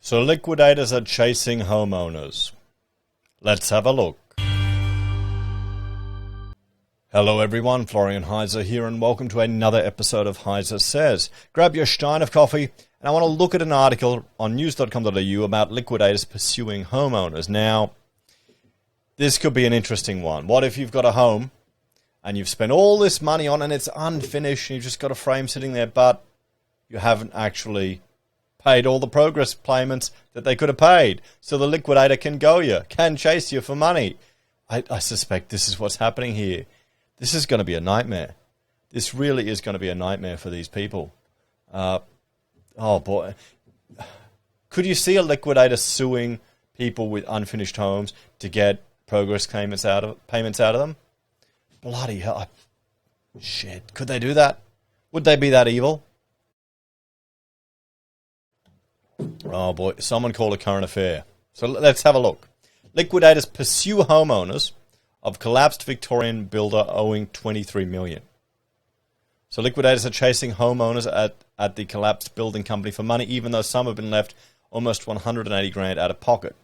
So liquidators are chasing homeowners. Let's have a look. Hello everyone, Florian.Heise here, and welcome to another episode of HeiseSays. Grab your stein of coffee, and I want to look at an article on news.com.au about liquidators pursuing homeowners. Now, this could be an interesting one. What if you've got a home, and you've spent all this money on, and it's unfinished, and you've just got a frame sitting there, but you haven't actually paid all the progress payments that they could have paid. So the liquidator can chase you for money. I suspect this is what's happening here. This is going to be a nightmare. This really is going to be a nightmare for these people. Oh boy. Could you see a liquidator suing people with unfinished homes to get progress payments out of them? Bloody hell. Shit. Could they do that? Would they be that evil? Oh boy, someone called a current affair. So let's have a look. Liquidators pursue homeowners of collapsed Victorian builder owing $23 million. So liquidators are chasing homeowners at the collapsed building company for money, even though some have been left almost 180 grand out of pocket.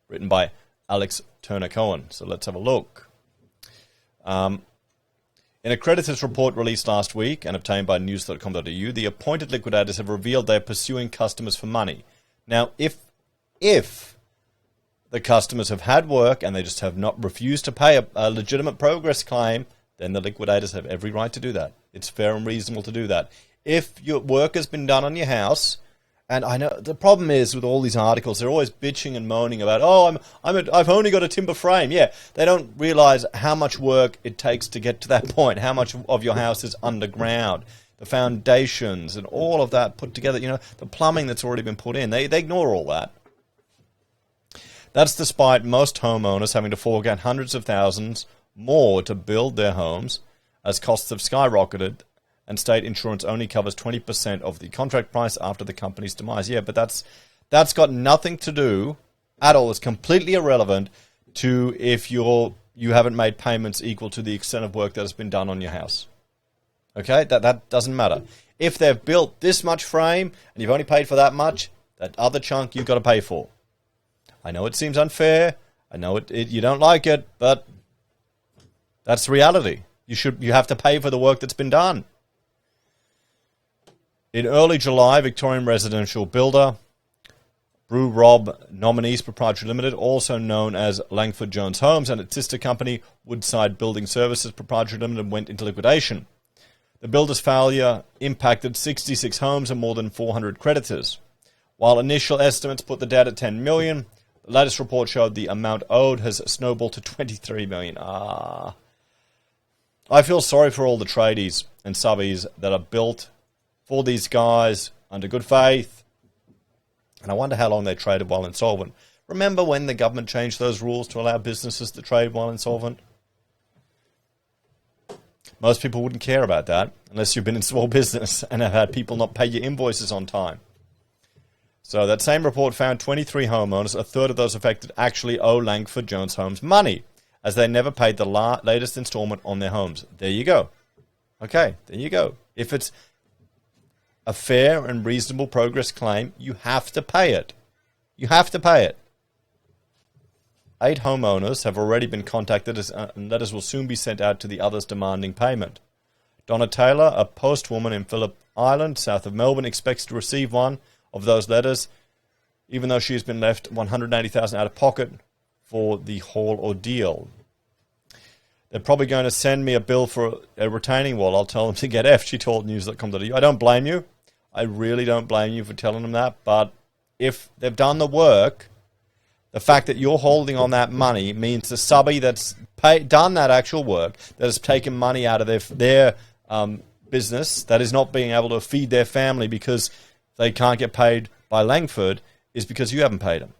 Written by Alex Turner Cohen. So let's have a look. In a creditors report released last week and obtained by news.com.au, the appointed liquidators have revealed they're pursuing customers for money. Now, if the customers have had work and they just have not refused to pay a legitimate progress claim, then the liquidators have every right to do that. It's fair and reasonable to do that. If your work has been done on your house, and I know the problem is with all these articles, they're always bitching and moaning about, I've only got a timber frame. Yeah, they don't realize how much work it takes to get to that point, how much of your house is underground, the foundations and all of that put together, the plumbing that's already been put in. They ignore all that. That's despite most homeowners having to fork out hundreds of thousands more to build their homes as costs have skyrocketed, and state insurance only covers 20% of the contract price after the company's demise. Yeah, but that's got nothing to do at all. It's completely irrelevant to if you haven't made payments equal to the extent of work that has been done on your house. Okay, that doesn't matter. If they've built this much frame and you've only paid for that much, that other chunk you've got to pay for. I know it seems unfair. I know you don't like it, but that's reality. You have to pay for the work that's been done. In early July, Victorian residential builder Brew Rob Nominees Proprietary Limited, also known as Langford Jones Homes, and its sister company Woodside Building Services Proprietary Limited went into liquidation. The builder's failure impacted 66 homes and more than 400 creditors. While initial estimates put the debt at $10 million, the latest report showed the amount owed has snowballed to $23 million. I feel sorry for all the tradies and subbies that are built for these guys under good faith, and I wonder how long they traded while insolvent. Remember when the government changed those rules to allow businesses to trade while insolvent? Most people wouldn't care about that unless you've been in small business and have had people not pay your invoices on time. So that same report found 23 homeowners, a third of those affected, actually owe Langford Jones Homes money, as they never paid the latest installment on their homes. There you go. Okay, there you go. If it's a fair and reasonable progress claim, you have to pay it. You have to pay it. 8 homeowners have already been contacted, and letters will soon be sent out to the others demanding payment. Donna Taylor, a postwoman in Phillip Island, south of Melbourne, expects to receive one of those letters, even though she has been left $180,000 out of pocket for the whole ordeal. They're probably going to send me a bill for a retaining wall. I'll tell them to get F, she told news.com.au. I don't blame you. I really don't blame you for telling them that. But if they've done the work, the fact that you're holding on that money means the subby that's done that actual work, that has taken money out of their business, that is not being able to feed their family because they can't get paid by Langford, is because you haven't paid them.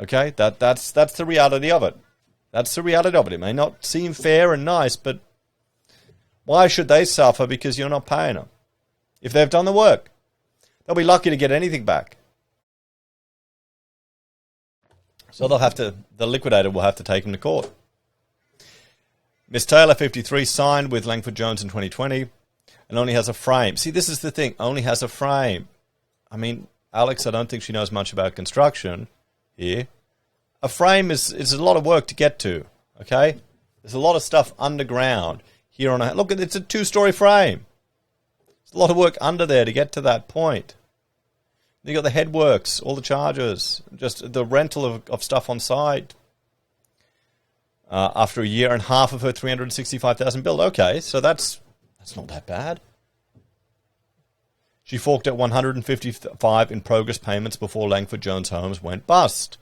Okay? That's the reality of it. That's the reality of it. It may not seem fair and nice, but why should they suffer because you're not paying them? If they've done the work, they'll be lucky to get anything back. So the liquidator will have to take them to court. Miss Taylor, 53, signed with Langford Jones in 2020 and only has a frame. See, this is the thing, only has a frame. I mean, Alex, I don't think she knows much about construction here. A frame is a lot of work to get to, okay? There's a lot of stuff underground here on a... Look, it's a 2-story frame. There's a lot of work under there to get to that point. You got the headworks, all the charges, just the rental of stuff on site. After a year and half of her $365,000 build. Okay, so that's not that bad. She forked at $155 in progress payments before Langford Jones Homes went bust.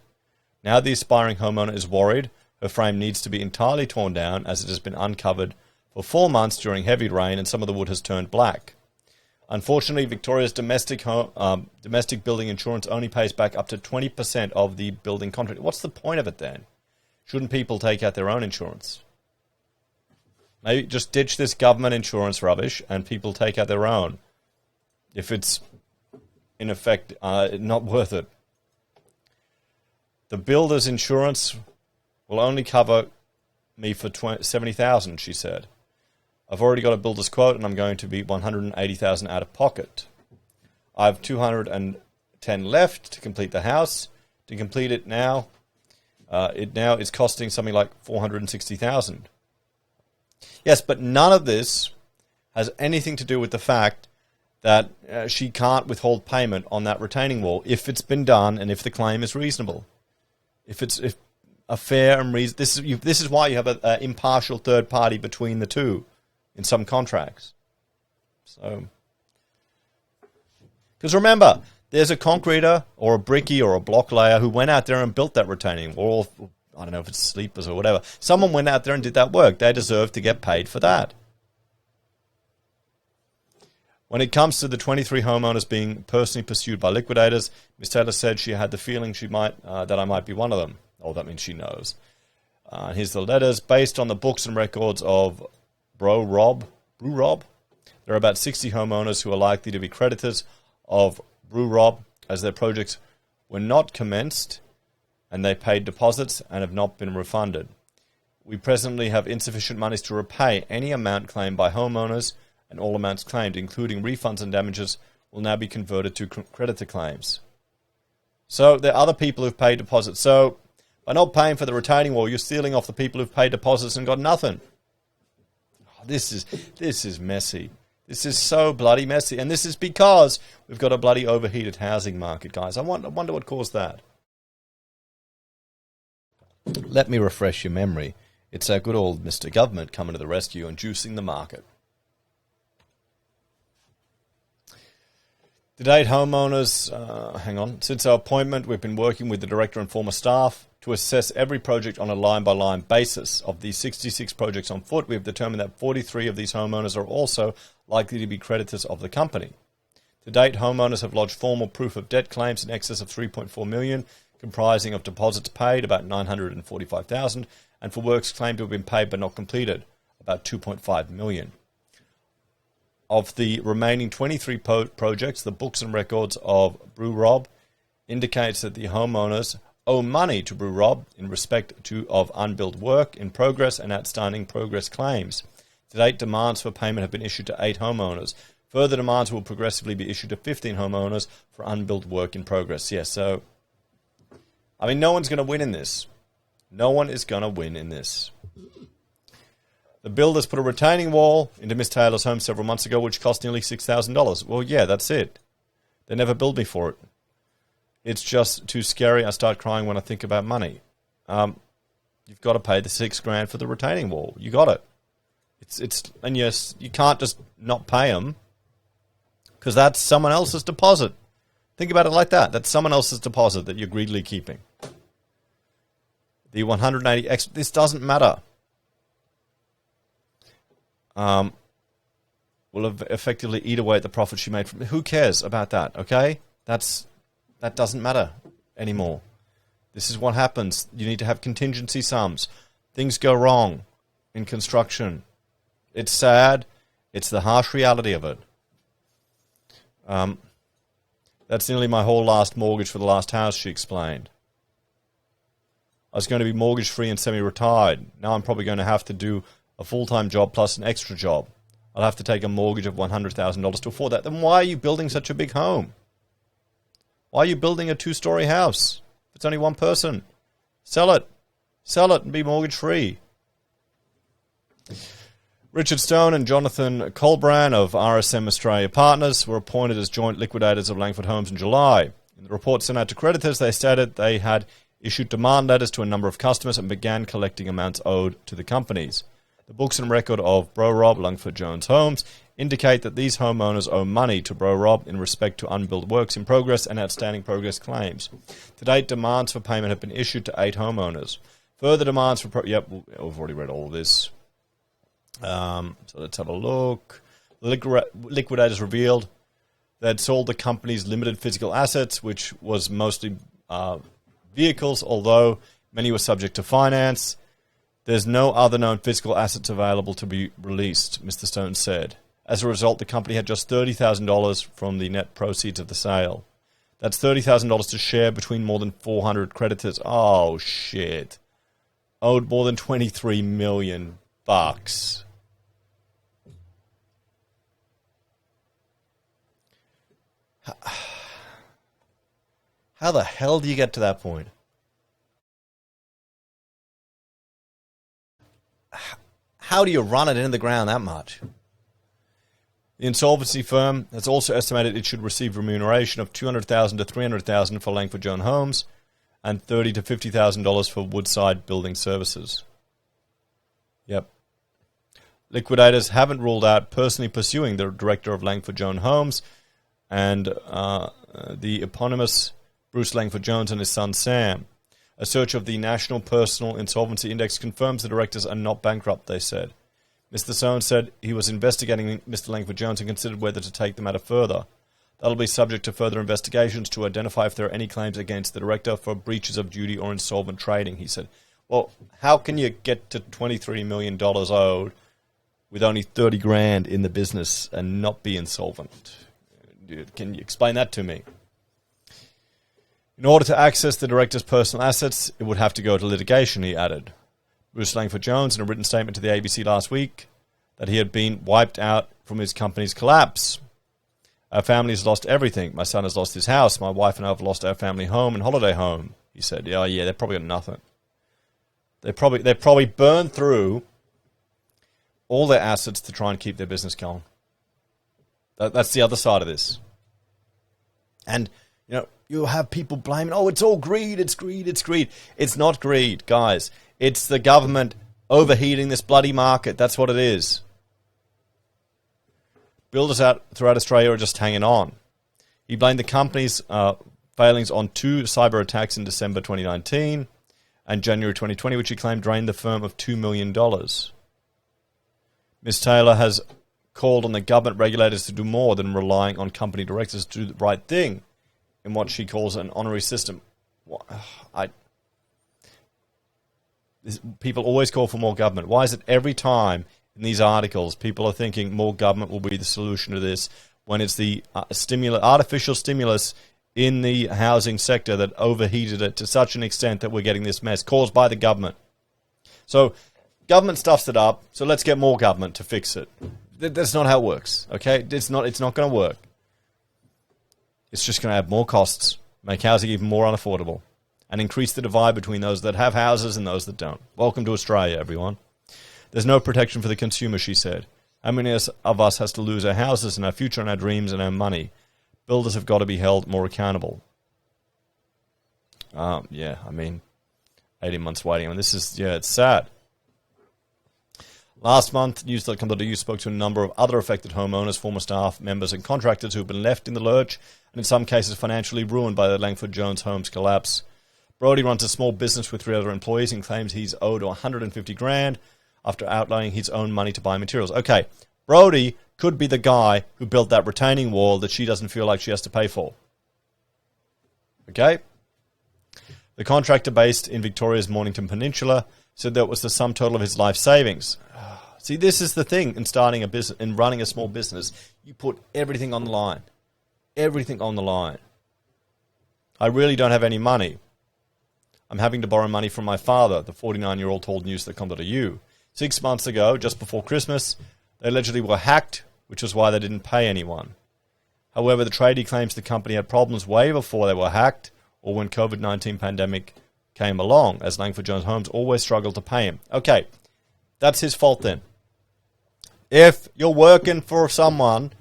Now the aspiring homeowner is worried her frame needs to be entirely torn down as it has been uncovered for 4 months during heavy rain and some of the wood has turned black. Unfortunately, Victoria's domestic building insurance only pays back up to 20% of the building contract. What's the point of it then? Shouldn't people take out their own insurance? Maybe just ditch this government insurance rubbish and people take out their own. If it's, in effect, not worth it. The builder's insurance will only cover me for $70,000, she said. I've already got a builder's quote and I'm going to be $180,000 out of pocket. I have $210 left to complete the house. To complete it now, it now is costing something like $460,000. Yes, but none of this has anything to do with the fact that she can't withhold payment on that retaining wall if it's been done and if the claim is reasonable. If a fair and reasonable... This is why you have an impartial third party between the two in some contracts. So, because remember, there's a concreter or a brickie or a block layer who went out there and built that retaining wall. I don't know if it's sleepers or whatever. Someone went out there and did that work. They deserve to get paid for that. When it comes to the 23 homeowners being personally pursued by liquidators, Ms. Taylor said she had the feeling that I might be one of them. Oh, that means she knows. Here's the letters. Based on the books and records of Brew Rob, there are about 60 homeowners who are likely to be creditors of Brew Rob as their projects were not commenced and they paid deposits and have not been refunded. We presently have insufficient monies to repay any amount claimed by homeowners, and all amounts claimed, including refunds and damages, will now be converted to creditor claims. So there are other people who've paid deposits. So by not paying for the retaining wall, you're stealing off the people who've paid deposits and got nothing. Oh, this is messy. This is so bloody messy. And this is because we've got a bloody overheated housing market, guys. I wonder what caused that. Let me refresh your memory. It's our good old Mr. Government coming to the rescue and juicing the market. To date, homeowners, since our appointment, we've been working with the director and former staff to assess every project on a line-by-line basis. Of these 66 projects on foot, we have determined that 43 of these homeowners are also likely to be creditors of the company. To date, homeowners have lodged formal proof of debt claims in excess of $3.4 million, comprising of deposits paid, about $945,000, and for works claimed to have been paid but not completed, about $2.5 million. Of the remaining 23 projects, the books and records of Brew Rob indicates that the homeowners owe money to Brew Rob in respect of unbilled work in progress and outstanding progress claims. To date, demands for payment have been issued to 8 homeowners. Further demands will progressively be issued to 15 homeowners for unbilled work in progress. Yes, so, I mean, no one's going to win in this. No one is going to win in this. The builders put a retaining wall into Miss Taylor's home several months ago, which cost nearly $6,000. Well, yeah, that's it. They never billed me for it. It's just too scary. I start crying when I think about money. You've got to pay the $6,000 for the retaining wall. You got it. And yes, you can't just not pay them because that's someone else's deposit. Think about it like that. That's someone else's deposit that you're greedily keeping. The 180X, this doesn't matter. Will effectively eat away at the profit she made from... Who cares about that, okay? That doesn't matter anymore. This is what happens. You need to have contingency sums. Things go wrong in construction. It's sad. It's the harsh reality of it. That's nearly my whole last mortgage for the last house, she explained. I was going to be mortgage-free and semi-retired. Now I'm probably going to have to do a full-time job plus an extra job. I'll have to take a mortgage of $100,000 to afford that. Then why are you building such a big home? Why are you building a 2-story house? If it's only one person. Sell it. Sell it and be mortgage-free. Richard Stone and Jonathan Colbran of RSM Australia Partners were appointed as joint liquidators of Langford Homes in July. In the report sent out to creditors, they stated they had issued demand letters to a number of customers and began collecting amounts owed to the companies. The books and record of Bro Rob Langford Jones Homes indicate that these homeowners owe money to Bro Rob in respect to unbilled works in progress and outstanding progress claims. To date, demands for payment have been issued to 8 homeowners. Further demands for... we've already read all of this. So let's have a look. Liquidators revealed they had sold the company's limited physical assets, which was mostly vehicles, although many were subject to finance. There's no other known physical assets available to be released, Mr. Stone said. As a result, the company had just $30,000 from the net proceeds of the sale. That's $30,000 to share between more than 400 creditors. Oh, shit. Owed more than $23 million. How the hell do you get to that point? How do you run it into the ground that much? The insolvency firm has also estimated it should receive remuneration of $200,000 to $300,000 for Langford Jones Homes and $30,000 to $50,000 for Woodside Building Services. Yep. Liquidators haven't ruled out personally pursuing the director of Langford Jones Homes and the eponymous Bruce Langford Jones and his son Sam. A search of the National Personal Insolvency Index confirms the directors are not bankrupt, they said. Mr. Stone said he was investigating Mr. Langford Jones and considered whether to take the matter further. That'll be subject to further investigations to identify if there are any claims against the director for breaches of duty or insolvent trading, he said. Well, how can you get to $23 million owed with only $30,000 in the business and not be insolvent? Can you explain that to me? In order to access the director's personal assets, it would have to go to litigation, he added. Bruce Langford Jones, in a written statement to the ABC last week, that he had been wiped out from his company's collapse. Our family has lost everything. My son has lost his house. My wife and I have lost our family home and holiday home, he said. Yeah, they've probably got nothing. They probably burned through all their assets to try and keep their business going. That's the other side of this. And, you have people blaming, it's all greed, it's greed, it's greed. It's not greed, guys. It's the government overheating this bloody market. That's what it is. Builders out throughout Australia are just hanging on. He blamed the company's failings on 2 cyber attacks in December 2019 and January 2020, which he claimed drained the firm of $2 million. Ms. Taylor has called on the government regulators to do more than relying on company directors to do the right thing in what she calls an honorary system. People always call for more government. Why is it every time in these articles people are thinking more government will be the solution to this when it's the artificial stimulus in the housing sector that overheated it to such an extent that we're getting this mess caused by the government? So government stuffs it up, so let's get more government to fix it. That's not how it works, okay? It's not going to work. It's just going to add more costs, make housing even more unaffordable, and increase the divide between those that have houses and those that don't. Welcome to Australia, everyone. There's no protection for the consumer, she said. How many of us has to lose our houses and our future and our dreams and our money? Builders have got to be held more accountable. 18 months waiting. This is, it's sad. Last month, News.com.au spoke to a number of other affected homeowners, former staff, members and contractors who have been left in the lurch and in some cases financially ruined by the Langford Jones Homes collapse. Brody runs a small business with 3 other employees and claims he's owed $150,000 after outlaying his own money to buy materials. Okay, Brody could be the guy who built that retaining wall that she doesn't feel like she has to pay for. Okay? The contractor based in Victoria's Mornington Peninsula said that was the sum total of his life savings. See, this is the thing in starting a business, in running a small business. You put everything on the line. Everything on the line. I really don't have any money. I'm having to borrow money from my father, the 49-year-old told news.com.au. 6 months ago, just before Christmas, they allegedly were hacked, which was why they didn't pay anyone. However, the tradie claims the company had problems way before they were hacked or when COVID-19 pandemic came along, as Langford Jones Homes always struggled to pay him. Okay, that's his fault then. If you're working for someone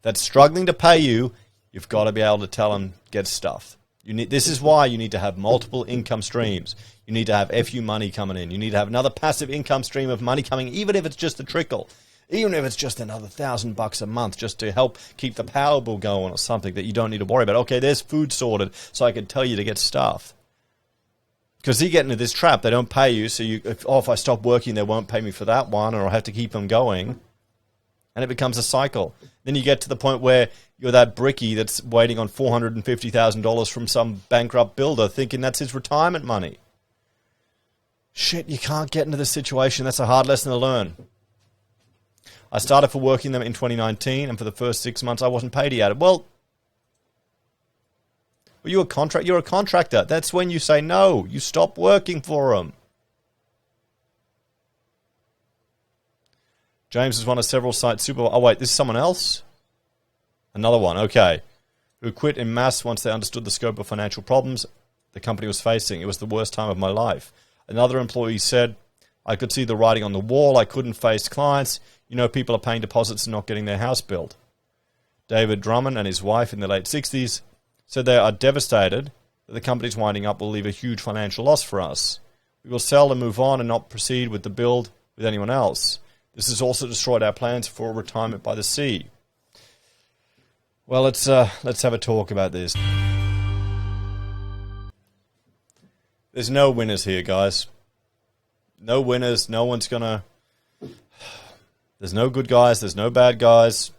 that's struggling to pay you, you've got to be able to tell them, get stuffed. This is why you need to have multiple income streams. You need to have FU money coming in. You need to have another passive income stream of money coming, even if it's just a trickle. Even if it's just another $1,000 a month, just to help keep the power bill going or something that you don't need to worry about. Okay, there's food sorted, so I can tell you to get stuffed. Because you get into this trap. They don't pay you, so if I stop working, they won't pay me for that one, or I'll have to keep them going. And it becomes a cycle. Then you get to the point where you're that brickie that's waiting on $450,000 from some bankrupt builder, thinking that's his retirement money. Shit, you can't get into this situation. That's a hard lesson to learn. I started for working them in 2019, and for the first 6 months, I wasn't paid yet. Well, you're a contractor. That's when you say no. You stop working for them. James is one of several site supervisors. Oh, wait, this is someone else? Another one, okay. Who quit en masse once they understood the scope of financial problems the company was facing. It was the worst time of my life. Another employee said, I could see the writing on the wall. I couldn't face clients. You know, people are paying deposits and not getting their house built. David Drummond and his wife in the late 60s said they are devastated that the company's winding up will leave a huge financial loss for us. We will sell and move on and not proceed with the build with anyone else. This has also destroyed our plans for retirement by the sea. Well, let's have a talk about this. There's no winners here, guys. No winners. No one's gonna... There's no good guys. There's no bad guys.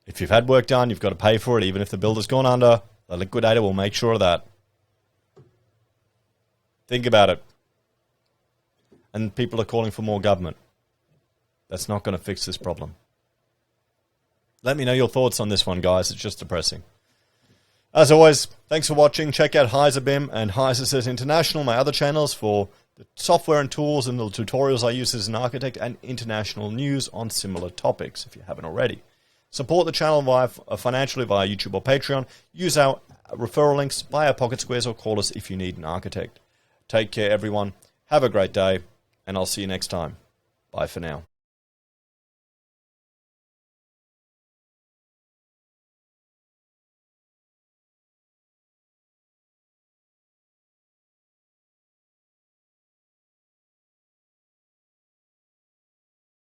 If you've had work done, you've got to pay for it. Even if the builder's gone under, the liquidator will make sure of that. Think about it. And people are calling for more government. That's not going to fix this problem. Let me know your thoughts on this one, guys. It's just depressing. As always, thanks for watching. Check out HeiseBim and HeiseSays International, my other channels, for the software and tools and the tutorials I use as an architect, and international news on similar topics, if you haven't already. Support the channel financially via YouTube or Patreon. Use our referral links, buy our pocket squares, or call us if you need an architect. Take care, everyone. Have a great day, and I'll see you next time. Bye for now.